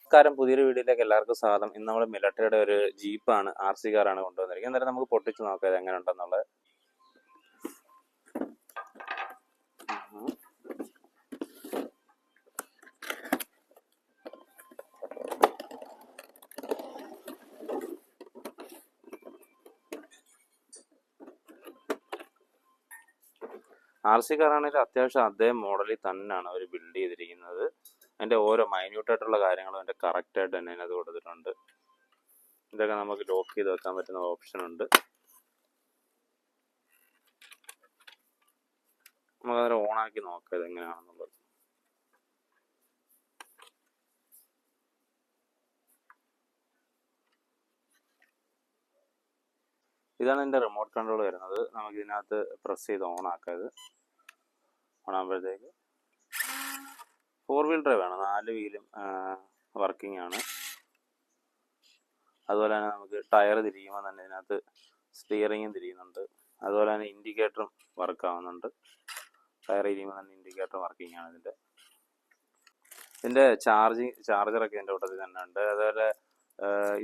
നമസ്കാരം, പുതിയൊരു വീഡിയോയിലേക്ക് എല്ലാവർക്കും സ്വാഗതം. ഇന്ന് നമ്മൾ മിലിട്ടറിയുടെ ഒരു ജീപ്പാണ്, RC കാറാണ് കൊണ്ടുവന്നിരിക്കുന്നത്. അന്നേരം നമുക്ക് പൊട്ടിച്ച് നോക്കാം ഇത് എങ്ങനെ ഉണ്ടെന്നുള്ളത്. RC കാറാണെങ്കിൽ അത്യാവശ്യം അതേ മോഡലിൽ തന്നെയാണ് അവർ ബിൽഡ് ചെയ്തിരിക്കുന്നത്. അതിൻ്റെ ഓരോ മൈന്യൂട്ടായിട്ടുള്ള കാര്യങ്ങളും അതിൻ്റെ കറക്റ്റായിട്ട് തന്നെ അതിനകത്ത് കൊടുത്തിട്ടുണ്ട്. ഇതൊക്കെ നമുക്ക് ലോക്ക് ചെയ്ത് വെക്കാൻ പറ്റുന്ന ഓപ്ഷൻ ഉണ്ട്. നമുക്കത് ഓണാക്കി നോക്കാം ഇതെങ്ങനെയാണെന്നുള്ളത്. ഇതാണ് എൻ്റെ റിമോട്ട് കൺട്രോൾ വരുന്നത്. നമുക്ക് ഇതിനകത്ത് പ്രസ് ചെയ്ത് ഓണാക്കാം. ഇത് ഓണാകുമ്പോഴത്തേക്ക് 4 വീൽ ഡ്രൈവ് ആണ്, 4 വീലും വർക്കിംഗ് ആണ്. അതുപോലെ തന്നെ നമുക്ക് ടയർ തിരിക്കുമ്പോൾ തന്നെ ഇതിനകത്ത് സ്റ്റിയറിങ്ങും തിരിയുന്നുണ്ട്. അതുപോലെ തന്നെ ഇൻഡിക്കേറ്ററും വർക്ക് ആവുന്നുണ്ട്. ടയർ തിരിയുമ്പോൾ തന്നെ ഇൻഡിക്കേറ്റർ വർക്കിംഗ് ആണ്. ഇതിൻ്റെ ചാർജറൊക്കെ ഇതിൻ്റെ കൂട്ടത്തിൽ തന്നെ ഉണ്ട്. അതുപോലെ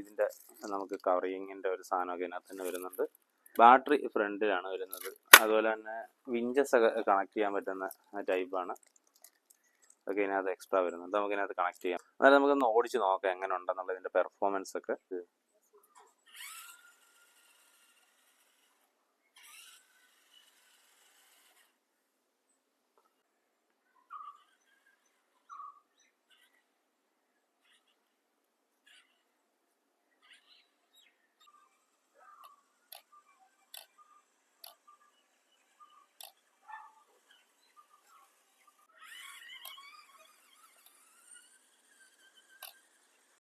ഇതിൻ്റെ നമുക്ക് കവറിങ്ങിൻ്റെ ഒരു സാധനമൊക്കെ ഇതിനകത്ത് തന്നെ വരുന്നുണ്ട്. ബാറ്ററി ഫ്രണ്ടിലാണ് വരുന്നത്. അതുപോലെ തന്നെ വിഞ്ചസ് ഒക്കെ കണക്ട് ചെയ്യാൻ പറ്റുന്ന ടൈപ്പാണ്. ഒക്കെ ഇതിനകത്ത് എക്സ്ട്രാ വരുന്നുണ്ട്. നമുക്ക് ഇതിനകത്ത് കണക്ട് ചെയ്യാം. അതായത് നമുക്കൊന്ന് ഓടിച്ച് നോക്കാം എങ്ങനെ ഉണ്ടെന്നുള്ളത് ഇതിൻ്റെ പെർഫോമൻസ് ഒക്കെ.